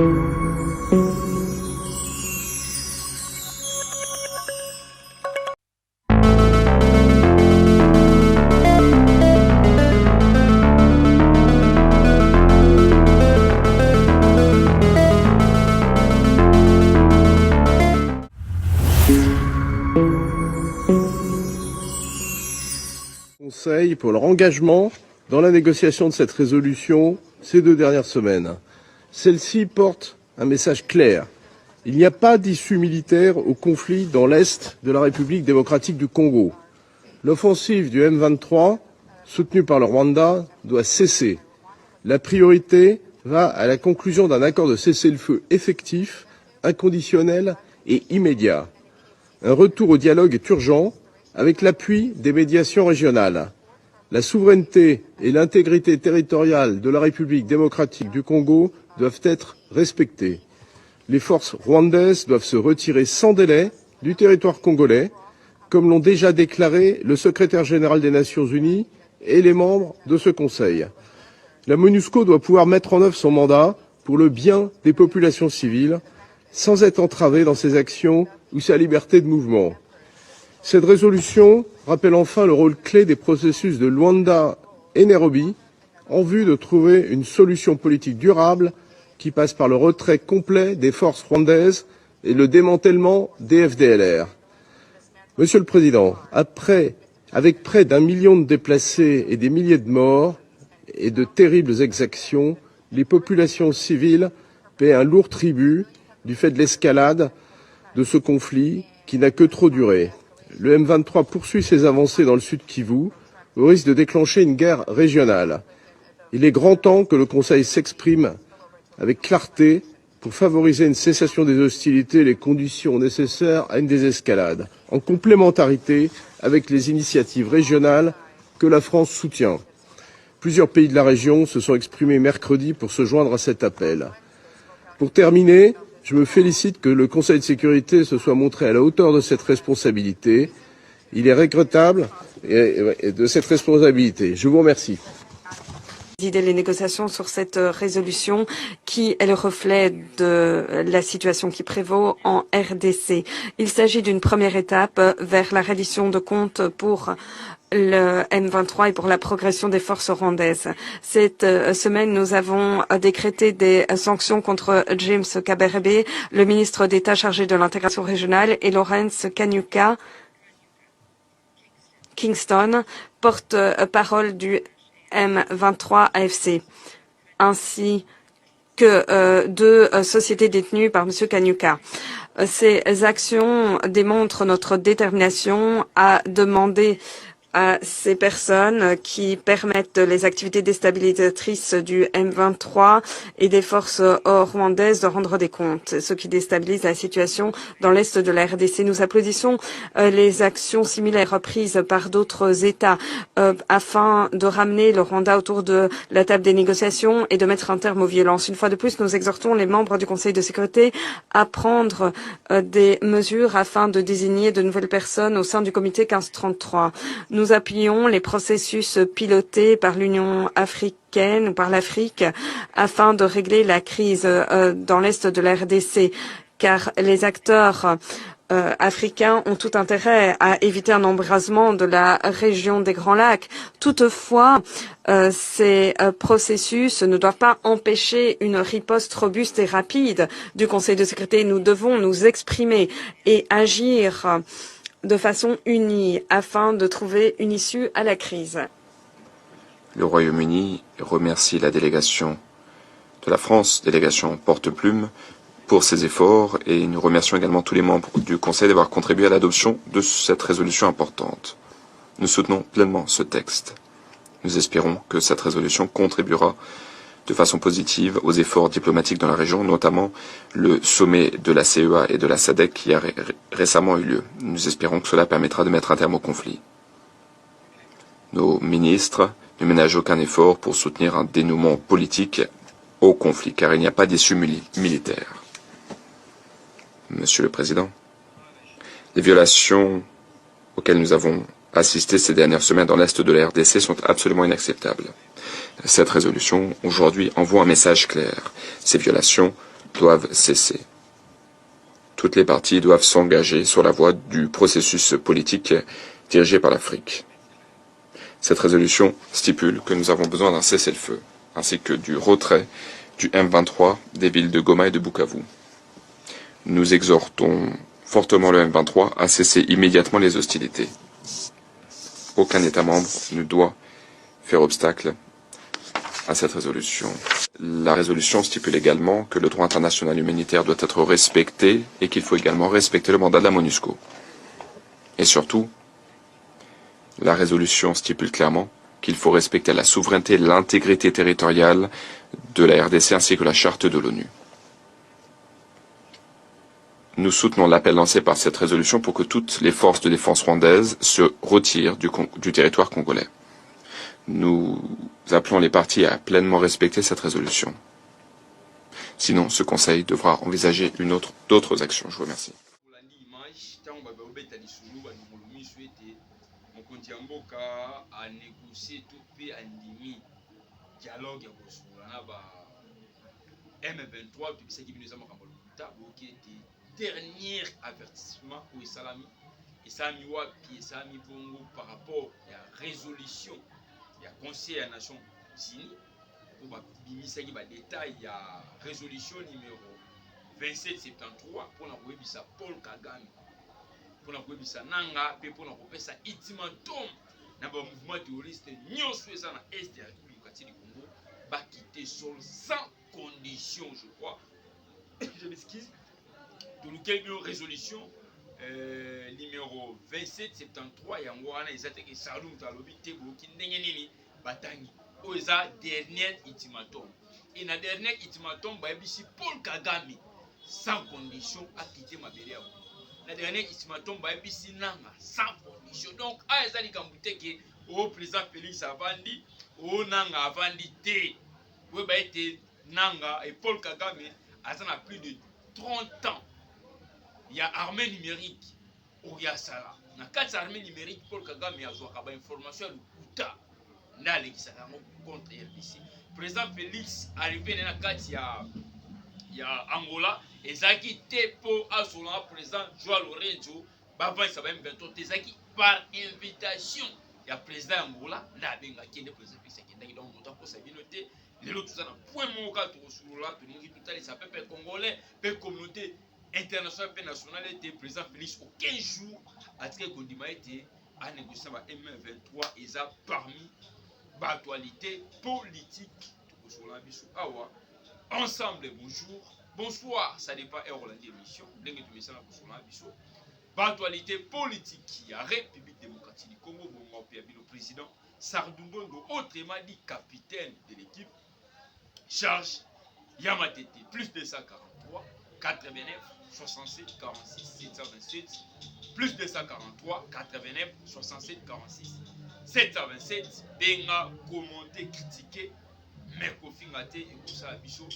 Conseil pour leur engagement dans la négociation de cette résolution ces 2 dernières semaines. Celle-ci porte un message clair. Il n'y a pas d'issue militaire au conflit dans l'Est de la République démocratique du Congo. L'offensive du M23, soutenue par le Rwanda, doit cesser. La priorité va à la conclusion d'un accord de cessez-le-feu effectif, inconditionnel et immédiat. Un retour au dialogue est urgent, avec l'appui des médiations régionales. La souveraineté et l'intégrité territoriale de la République démocratique du Congo doivent être respectées. Les forces rwandaises doivent se retirer sans délai du territoire congolais, comme l'ont déjà déclaré le secrétaire général des Nations Unies et les membres de ce Conseil. La MONUSCO doit pouvoir mettre en œuvre son mandat pour le bien des populations civiles, sans être entravée dans ses actions ou sa liberté de mouvement. Cette résolution rappelle enfin le rôle clé des processus de Luanda et Nairobi en vue de trouver une solution politique durable qui passe par le retrait complet des forces rwandaises et le démantèlement des FDLR. Monsieur le Président, avec près d'1 million de déplacés et des milliers de morts et de terribles exactions, les populations civiles paient un lourd tribut du fait de l'escalade de ce conflit qui n'a que trop duré. Le M23 poursuit ses avancées dans le sud Kivu, au risque de déclencher une guerre régionale. Il est grand temps que le Conseil s'exprime avec clarté pour favoriser une cessation des hostilités et les conditions nécessaires à une désescalade, en complémentarité avec les initiatives régionales que la France soutient. Plusieurs pays de la région se sont exprimés mercredi pour se joindre à cet appel. Pour terminer, je me félicite que le Conseil de sécurité se soit montré à la hauteur de cette responsabilité. Il est regrettable de cette responsabilité. Je vous remercie. Les négociations sur cette résolution qui est le reflet de la situation qui prévaut en RDC. Il s'agit d'une première étape vers la reddition de comptes pour le M23 et pour la progression des forces rwandaises. Cette semaine, nous avons décrété des sanctions contre James Kabarebe, le ministre d'État chargé de l'intégration régionale, et Lawrence Kanyuka Kingston, porte-parole du M23 AFC, ainsi que 2 sociétés détenues par M. Kanyuka. Ces actions démontrent notre détermination à demander à ces personnes qui permettent les activités déstabilisatrices du M23 et des forces rwandaises de rendre des comptes, ce qui déstabilise la situation dans l'est de la RDC. Nous applaudissons les actions similaires prises par d'autres États afin de ramener le Rwanda autour de la table des négociations et de mettre un terme aux violences. Une fois de plus, nous exhortons les membres du Conseil de sécurité à prendre des mesures afin de désigner de nouvelles personnes au sein du comité 1533. Nous appuyons les processus pilotés par l'Union africaine ou par l'Afrique afin de régler la crise dans l'est de la RDC, car les acteurs africains ont tout intérêt à éviter un embrasement de la région des Grands Lacs. Toutefois, ces processus ne doivent pas empêcher une riposte robuste et rapide du Conseil de sécurité. Nous devons nous exprimer et agir de façon unie afin de trouver une issue à la crise. Le Royaume-Uni remercie la délégation de la France, délégation porte-plume, pour ses efforts, et nous remercions également tous les membres du Conseil d'avoir contribué à l'adoption de cette résolution importante. Nous soutenons pleinement ce texte. Nous espérons que cette résolution contribuera de façon positive aux efforts diplomatiques dans la région, notamment le sommet de la CEA et de la SADC qui a récemment eu lieu. Nous espérons que cela permettra de mettre un terme au conflit. Nos ministres ne ménagent aucun effort pour soutenir un dénouement politique au conflit, car il n'y a pas d'issue militaire. Monsieur le Président, les violations auxquelles nous avons assisté ces dernières semaines dans l'est de la RDC sont absolument inacceptables. Cette résolution, aujourd'hui, envoie un message clair. Ces violations doivent cesser. Toutes les parties doivent s'engager sur la voie du processus politique dirigé par l'Afrique. Cette résolution stipule que nous avons besoin d'un cessez-le-feu, ainsi que du retrait du M23 des villes de Goma et de Bukavu. Nous exhortons fortement le M23 à cesser immédiatement les hostilités. Aucun État membre ne doit faire obstacle à cette résolution. La résolution stipule également que le droit international humanitaire doit être respecté et qu'il faut également respecter le mandat de la MONUSCO. Et surtout, la résolution stipule clairement qu'il faut respecter la souveraineté et l'intégrité territoriale de la RDC ainsi que la charte de l'ONU. Nous soutenons l'appel lancé par cette résolution pour que toutes les forces de défense rwandaises se retirent du territoire congolais. Nous appelons les parties à pleinement respecter cette résolution. Sinon, ce Conseil devra envisager d'autres actions. Je vous remercie. Dernier avertissement au Salami et Sami Wapi et Sami Bongo par rapport à la résolution du Conseil des Nations Unies pour les détails de la résolution numéro 2773 pour la Webisa Paul Kagame pour la Webisa Nanga et pour la Webisa Itimatom dans le mouvement terroriste Nyon Sueza dans l'Est de la République démocratique du Congo va quitter Sol sans condition, je crois. Je m'excuse. De nous résolution numéro 2773 Yangwana Ezateke Salum Talobi Teboki Nengenini Batangi Oza dernier ultimatum. Et na dernier ultimatum Baibisi Paul Kagame sans condition à quitter Mabele. La dernière ultimatum Baibisi Nanga sans condition. Donc à Ezali Kambuteke au président Félix Avandi au Nanga Avandi T. Oui bah été Nanga et Paul Kagame a plus de 30 ans. Il y a armée numérique au Yasala. Dans 4 armées numériques, Paul Kagame a une information à l'Ukuta. Dans les contre RDC. Président Félix arrivé dans la 4, il y a Angola. Et Zaki Tepo a son président Joao Lorenzo. Avant, ça va M23. Zaki par invitation. Il y a président Angola. Là, il y a le président Félix qui est dans le montant pour sa communauté. Les autres, tout ça, point mon cas, tout ça, ça peut être congolais, peut communauté international et national était président Félix au 15 jours à ce que Gondima était à négocier avec M23 et ça parmi l'actualité politique ensemble. Bonsoir, ça dépend de l'émission l'actualité politique qui a République démocratique du Congo, le président Sardungondo, autrement dit capitaine de l'équipe, charge Yamatete, plus de 143 89 67 46 727 plus 243 89 67 46 727 benga commenter critiquer mais kofingate et kosa biso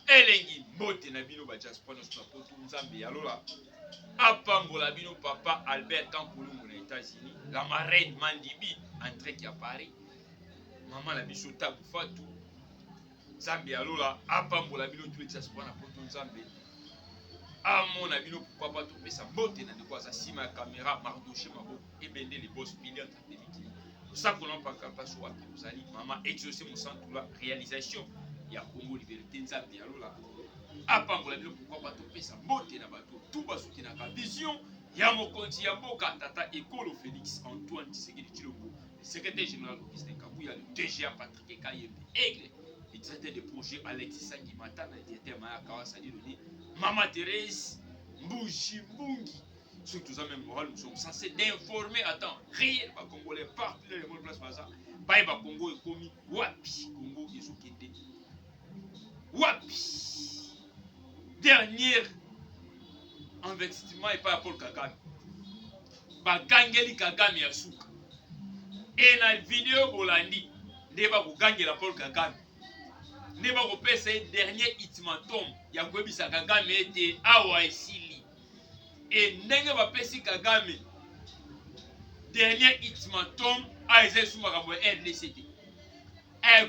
elengi mbote na bino ba diaspora na poto nzambe alola apambola bino papa Albert Kampulu aux États-Unis la marraine Mandibi entrée qui à Paris maman la biso Tabu Fatou nzambe alola apambola bino tu diaspora na poto nzambe. À mon avis, pourquoi pas tout ça mbote na ndeko za sima caméra Mardoché Mabo et bende les boss millions de l'équipe. Ça qu'on en parle pas sur vous allez maman exaucer mon centre la réalisation il y a Congo liberté nzambe alola. Apambola bino pourquoi pas tout ça mbote na bato tout ba soutenir la vision ya mokonzi ya mboka tata Ekolo Félix Antoine Tshisekedi Tshilombo, le secrétaire général Augustin Kabuya, le DGA Patrick Kayembe Aigle, le directeur de projet Alexis Sangimata, le directeur Maya Kawasani Doni, Maman Thérèse Mbouji Mbungi. Surtout ça même moral, nous sommes censés d'informer à temps réel par Congolais partout dans le monde place Baza. Baïba Congo est commis Wapi Congo Yezokende. Wapi. Dernier investissement et pas Paul Kagame. Bagangeli Kagame Yasuka. Et dans la vidéo Bolandi, Neba Bugangela Paul Kagame. Neba Bopesa dernier ultimatum. Yakwebisa Kagame était awa esili. Et Nenge Bapesi Kagame. Dernier ultimatum a été sous ma RDCT.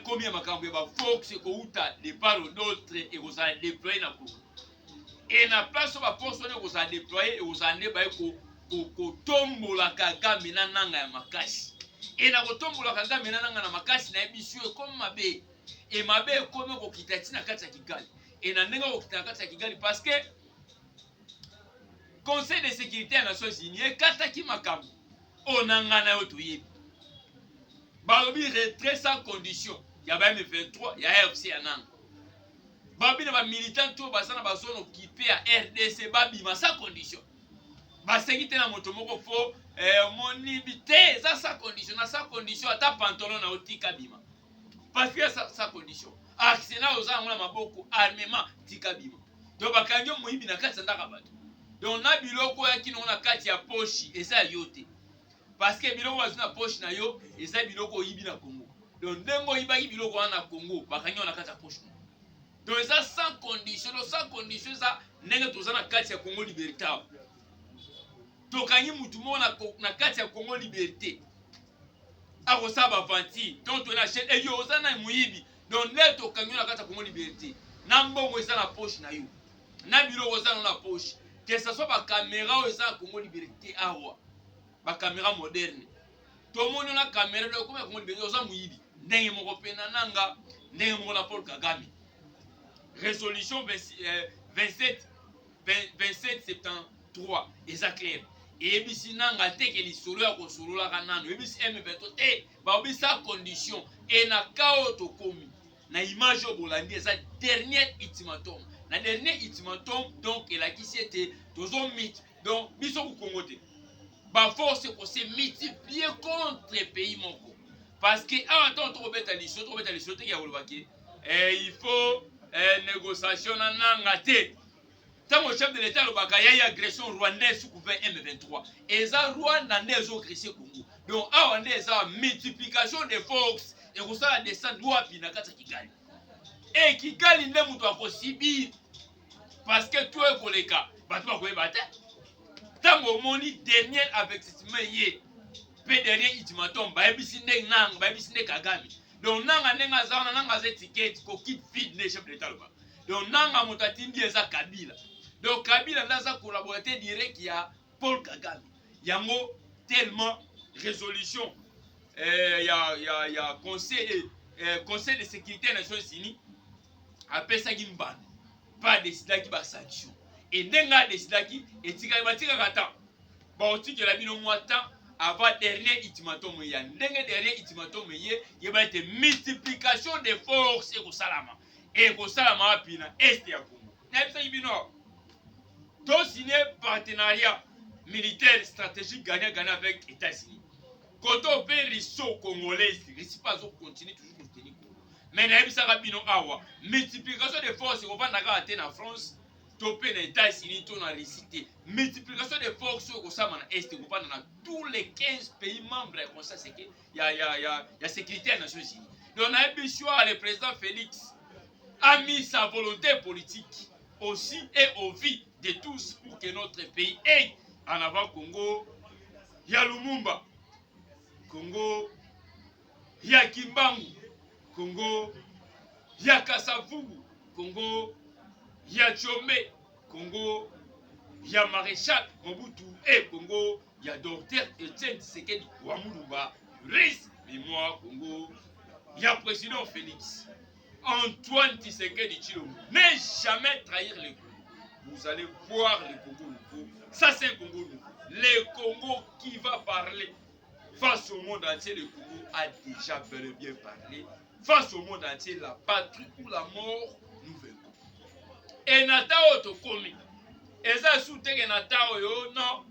Combien makambo ya Fox ekouta de part d'autre et vous allez déployer na Congo. Et na place ba poste on vous a déployer et vous allez ba ko tombola Kagame na nanga ya makasi. Et na ko tombola Kagame na nanga na makasi na ebisu comme mabe. Et mabe comme ko kitati na kati ya Kigali. Et na ndenga ko kitati na kati ya Kigali parce que Conseil de sécurité des Nations Unies kataki makambo. Onanga na yo toyebi. Balobi retrait sans condition. Il y a M23, il y a RFC Anang. Babi na ba militant to basana ba zone occupée à RDC babi ma sans condition. Ba sekite na moto moko fo monibité ça sans condition, na sans condition ata pantalon na otika bima. Parce que ça condition. Arsenal oza ngona maboko armement tika bima. Donc bakanyo moyibi na kati ndaka bato. Donc na biloko ya kino na kati ya poche eza yote. Parce que biloko bazina poche na yo eza biloko yibi na Congo. Donc ndengo yibaki biloko wana Congo bakanyo na kati ya poche. Donc ça sans condition ça ndenge toza na kati ya Congo liberté. Tokanyi mutu mona na kati ya Congo liberté. Ako saba vanti donc on achète et yo oza na muyibi. Donc ne tokanyo na kati ya Congo liberté. Na mbongo eza na poche na yo. Na biloko eza na poche. Que ce soit ba caméra ou eza Congo liberté awa. Ba caméra moderne. Tout le monde a une caméra de Congo liberté oza muyibi. Ndenge moko pena nanga, ndenge moko na Paul Kagame. Résolution 2773 eza clair. Et ebisi nanga te ke lisolo ya kosolo la kanano. Ebisi M23 te ba obisa condition et na kao to komi. Na image au Bolandi eza dernier ultimatum. Na dernier ultimatum donc el a qui c'était tozo mythe. Donc biso ku Congo te. Ba force ko se multiplier contre les pays moko. Parce que attends to beta liso te ya olobaki. Il faut négociation na nanga te. Tant au chef de l'état le bakaya y agression rwandaise sous couvert M23. Et ça Rwanda ndezo agresser Congo. Donc awande ça multiplication des forces et ko ça descendre wapi na kata Kigali. Et Kigali nde mutu akosibi parce que toi koleka batu bakoyeba te. Tant au moni dernier avertissement yé. Pe dernier ultimatum ba ebisi nde nanga ba ebisi nde Kagame. Donc nanga nenga zaona nanga za ticket ko kit feed ne chef de l'état là. Donc nanga mutatindi eza Kabila. Donc Kabila ndaza collaborateur direct ya Paul Kagame. Yango tellement résolution ya conseil de sécurité des Nations Unies appelle ça Gimban. Pas décider qui va sanction. Et ndenga décider qui et tika batika kata. Ba otiki la bino mwata avant dernier ultimatum ya ndenge dernier ultimatum ye ba être multiplication des forces et ko salama. Et ko salama apina est ya Congo. Na bisa ibino. To signé partenariat militaire stratégique gagnant avec les États-Unis. Quand on fait les sauts congolais, les pas continuer toujours continuer. Mais na bisa rabino awa multiplication des forces on va naga atteindre en France, topé les États-Unis to na récité. Multiplication des forces au sama na est on va dans tous les 15 pays membres comme ça c'est que il y a sécurité des Nations Unies. Donc on a besoin le président Félix a mis sa volonté politique aussi et au vie de tous pour que notre pays aille en avant. Congo, il y a Lumumba, Congo, il y a Kimbangu, Congo, il y a Kasavubu, Congo, il y a Tchomé, Congo, il y a Maréchal Mobutu et Congo, il y a Docteur Etienne Tshisekedi Ouamoulouba, Rice, mémoire Congo, il y a président Félix, Antoine Tshisekedi Tshilombo, ne jamais trahir les Congo. Vous allez voir le Congo nouveau. Ça, c'est un Congo nouveau. Le Congo qui va parler face au monde entier. Le Congo a déjà bel et bien parlé. Face au monde entier, la patrie ou la mort, nous venons. Et Natao Tokomi. Et ça, soutient Natao, non.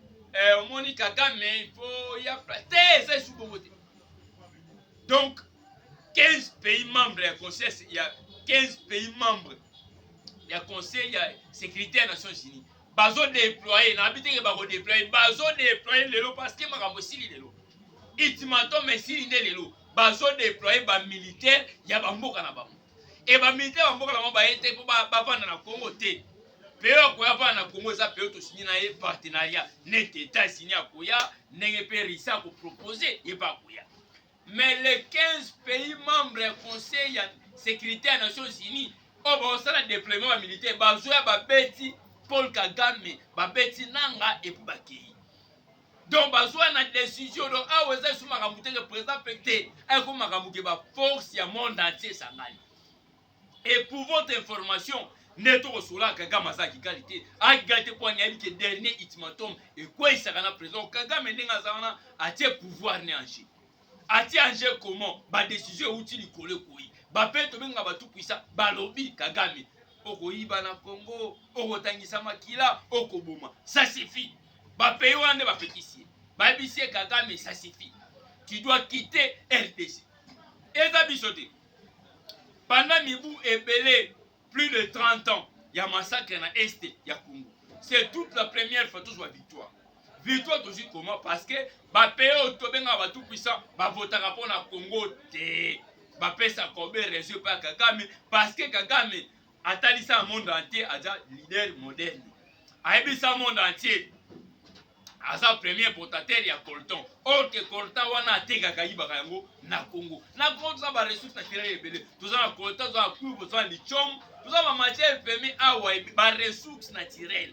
Moni Kagame, il faut y avoir. C'est sous Congo. Donc, 15 pays membres, il y a 15 pays membres. Il y a conseil, il y a sécurité des Nations Unies. Bazo déployer, n'habitez que bazo déployer, bazo déployer les lots parce que ma gamosili les lots. Ultimatum mais si les lots. Bazo déployer ba militaire, il y a bamboka na bamo. Et ba militaire bamboka na bamo ba été pour ba vendre na Congo té. Péo ko ya vendre na Congo ça péo to signer na partenariat net États-Unis akoya, nenge pe risa ko proposer et ba koya. mais les 15 pays membres du Conseil de sécurité des Nations Unies, ont un déploiement militaire, bazoya babeti Paul Kagame, babeti nanga et Bakei. Donc bazoya na décision donc aweza suma kamute le président pecté, ay ko makamuke ba force ya monde entier sangani. Et pour votre information, neto kosola Kagame azaki qualité, a qualité pour nyabi que dernier ultimatum et quoi il sera na président Kagame ndenga zana a tie pouvoir ne anji. A tie anji comment ba décision outil likole koyi. Ba pe to benga ba tout puissant, ba lobby Kagame. Oko iba na Congo, oko tangisa makila, oko boma. Ça suffit. Ba pe wande ba pétition. Ba bisie Kagame, ça suffit. Tu dois quitter RDC. Eza bisote. Pendant Mibou Ebele, plus de 30 ans, il y a massacre dans l'Est, il y a Congo. C'est toute la première fois que tu vois victoire. Victoire toujours comment? Parce que les pays qui tout puissants, votent pour le Congo. Les pays qui ont réussi par Kagame. Parce que Kagame a tali ça au monde entier, a déjà leader moderne. A ébi ça au monde entier. A sa premier portateur ya coltan. Or que coltan wana ateka kayiba kango na Congo. Na Congo ça ba ressources naturelles ebele. Tout ça na coltan, tout ça cuivre, tout ça lithium, tout ça ba matière première awa ba ressources naturelles.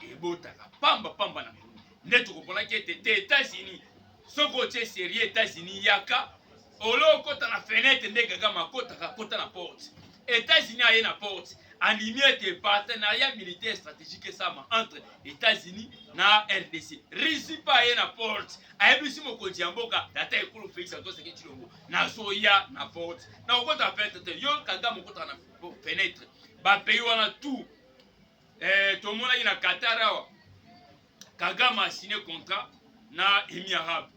Et botaka pamba pamba na Congo. Neto ko pona ke te États-Unis. Soko tie sérieux États-Unis yaka. Olo kota na fenêtre ndeka kama kota na porte. États-Unis a na porte. En lumière des partenariats militaires stratégiques entre États-Unis et RDC. Russie pas na porte. Ayebi mo ko diamboka data ekulu Félix Antoine Tshisekedi Tshilombo. Na soya na porte. Na okota fenêtre yo Kagame okota na fenêtre. Ba pays wana tout. To mona ina Qatar awa. Kagame a signé contrat na Émirats Arabes.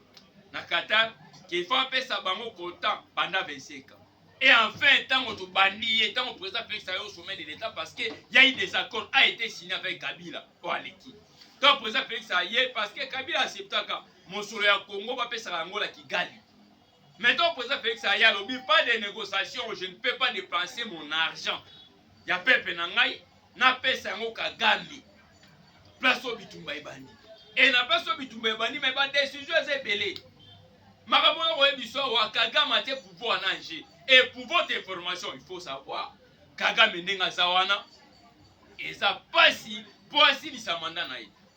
Na Qatar qui faut appeler ça bango contrat pendant 25 ans. Et enfin, tant que bandit, tant que le président Félix est au sommet de l'État, parce qu'il y a eu des accords qui ont été signés avec Kabila au Aleki. Tant que le président Félix est parce que Kabila a accepté que mon solo ya Congo va passer à Angola qui gagne. Maintenant, le président Félix a dit pas de négociations, je ne peux pas dépenser mon argent. Il y a Pepe Nangai, n'a pas Sango Kagame. Place au Bitumba Ebani. Et n'a pas au Bitumba Ebani, mais la décision est belée. Makamona Roebiso wa Kagame a été pouvoir en Angers. Et pour votre information, il faut savoir, Kagame Nenga Zawana, et ça passe pour assis sa mandat.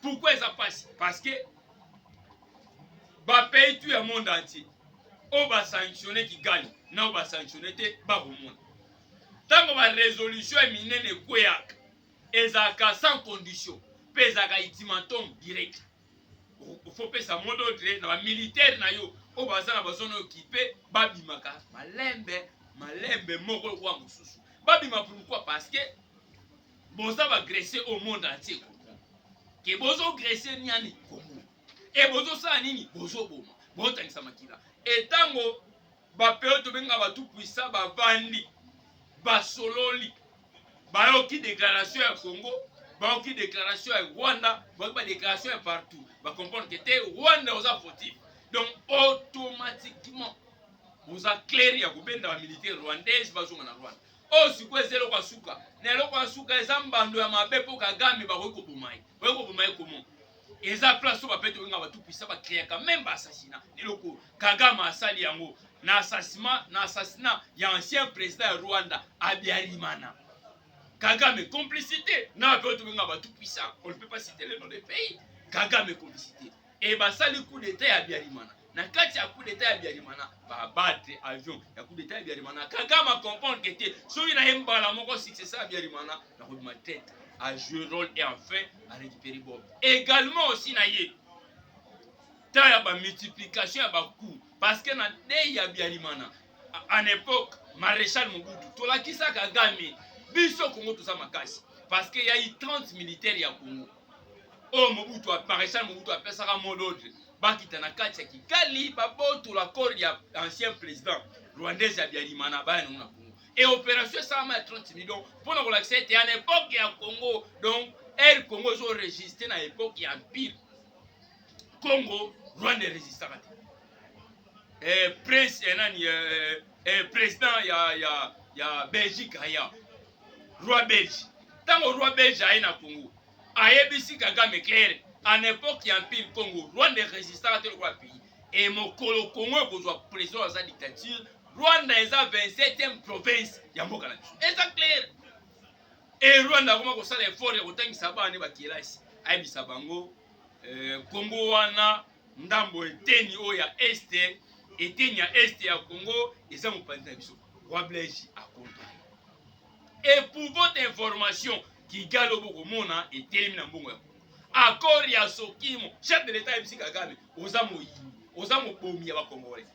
Pourquoi ça passe? Parce que bah pays tout le monde entier. On va sanctionner qui gagne, non on va sanctionner bah au monde. Tant qu'on va résolution éminente de Kouyak, et ça sans condition, puis ça ultimatum direct. Il faut que ça mode dans la militaire na yo. O baza na bazona occupé babimaka malembe moko kwa mususu babima pourquoi parce que boza va agresser au monde entier que bozo agresser nyani Congo et bozo sa nini bozo boma botangisa makila et tango ba peo to benga ba tout puissant ba vandi ba sololi ba yoki déclaration ya Congo ba yoki déclaration ya Rwanda ba déclaration ya partout ba comprendre que te Rwanda oza fautif. Donc automatiquement vous a clairé à kubenda wa militaire rwandaise bazonga na Rwanda. Oh sikwe zelo kwa suka. Na lo kwa suka ezambando ya mabepo Kagame ba ko bomai. Ba ko bomai comment? Eza place ba peto nga ba tout puissant ba créer quand même ba assassinat. Eloko Kagame asali yango na assassinat ya ancien président de Rwanda Habyarimana. Kagame complicité na peto nga ba tout puissant. On ne peut pas citer le nom des pays. Kagame complicité. Et bah ça le coup d'état ya Habyarimana. Na kati ya coup d'état ya Habyarimana ba battre avion ya coup d'état ya Habyarimana. Kagame a comprendre que te so ina yemba la moko successeur Habyarimana na ko ma tête à jouer rôle et enfin à récupérer Bob. Également aussi na yé ta ya ba multiplication ya ba coup parce que na dé ya Habyarimana en époque maréchal Mobutu to la kisa Kagame biso Congo tout ça makasi parce que y a eu 30 militaires ya Congo. Oh Mobutu a maréchal Mobutu a fait ça à mot d'ordre. Bakita na kati ya Kigali baboto la corps ya ancien président rwandais Habyarimana ba na Congo. Et opération ça ma 30 millions pour nous l'accepter en époque ya Congo. Donc el Congo ont enregistré na époque ya empire. Congo Rwanda résistant. Prince enani président ya Belgique aya. Roi belge. Tango roi belge aya na Congo. Ayebisi Kagame clair en époque ya empire Congo Rwanda résistant à tel pays et mokolo Congo kozwa président à sa dictature Rwanda est la 27e province ya mboka na biso. C'est clair. Et Rwanda comment ko sala effort ya kotangisa bana bakilasi ayebisa bango Congo wana ndambo eteni oya este eteni ya este ya Congo eza mopanzi na biso. Roi Blaise a contre. Et pour votre information Kigali obokomona etelemi na mbongo ya Congo. Accord ya Sokimo chef de l'état ebisi Kagame oza moyini oza mobomi ya ba Congolais.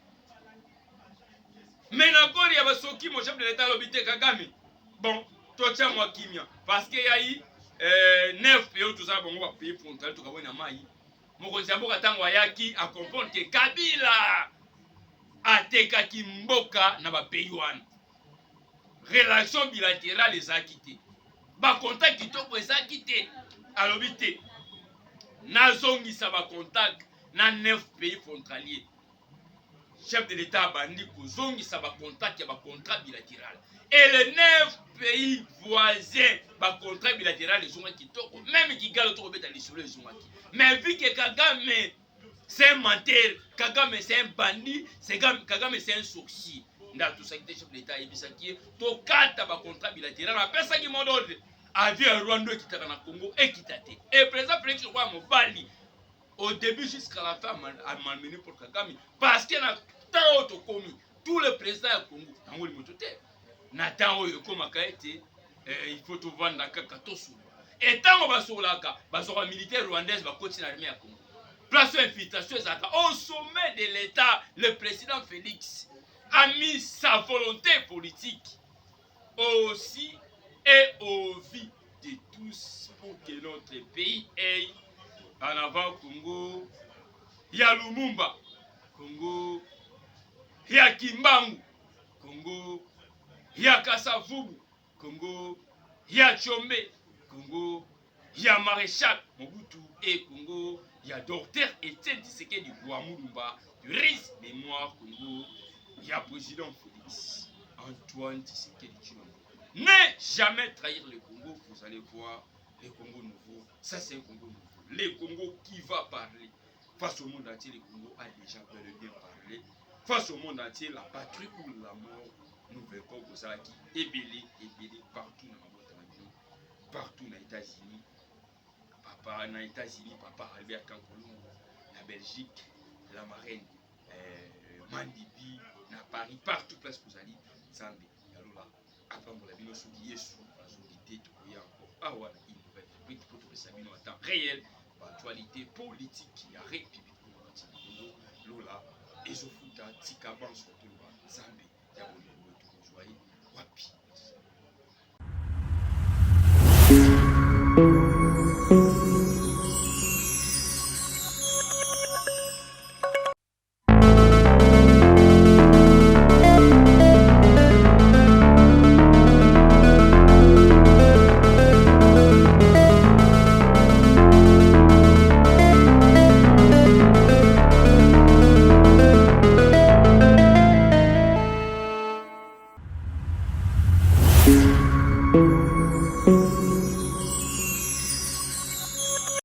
Mais l'accord ya ba Sokimo chef de l'état lobité Kagame bon totia mwa kimia parce que yayi 9 pays tout ça bongo ba pays frontal to kabona mai mokonzi ya mboka tango ayaki a comprendre que Kabila atekaki mboka na ba pays wana relation bilatérale ezaki te ba contact kitoko ezaki te alobi te nazongisa ba contact na 9 pays frontaliers chef de l'état abandi kozongisa ba contact ya ba contrat bilatéral et les 9 pays voisins ba contrat bilatéral ezonga kitoko même Kigali to kobeta lisolo ezongaki mais vu que Kagame c'est un menteur Kagame c'est un bandit Kagame c'est un sorcier nda tout ça qui chef de l'état ebisaki to kata ba contrat bilatéral apesa ki mot d'ordre avion ya Rwanda ekitaka na Congo ekitate et président Félix Tshisekedi mobali au début jusqu'à la fin a malmené pour Kagame parce que na temps otokomi tout le président ya Congo nango limoto te na temps oyo ekomaka ete il faut to vanda kaka tosu et tango basolaka bazoka militaire rwandaise bakoti na armée ya Congo place infiltration ezaka au sommet de l'état le président Félix a mis sa volonté politique aussi et au vie de tous pour que notre pays ait en avant Congo, il y a Lumumba, Congo, il y a Kimbangu, Congo, il y a Kasavubu, Congo, il y a Tchombe, Congo, il y a Maréchal Mobutu et Congo, il y a Docteur Etienne Tshisekedi du Mulumba, du risque mémoire Congo, il y a président Félix Antoine Tshisekedi Tshilombo. Ne jamais trahir le Congo, vous allez voir le Congo nouveau, ça c'est un Congo nouveau. Le Congo qui va parler face au monde entier, le Congo a déjà bel et bien parlé. Face au monde entier, la patrie ou la mort, nous verrons Kozaki, ébélé, partout dans la télévision, partout dans les États-Unis. Papa, dans les États-Unis, papa arrivé à Cancun, la Belgique, la marraine, Mandibi, na Paris, partout place que vous allez, Zambie, Yalola, après on l'a vu, nous sommes Yesu, la solidité, tout y a encore. Ah voilà, il nous va être pour tout ça, en temps réel. Actualité politique ya république Congo lola ezofuta tika banso to Zambie ya bongo to joye wapi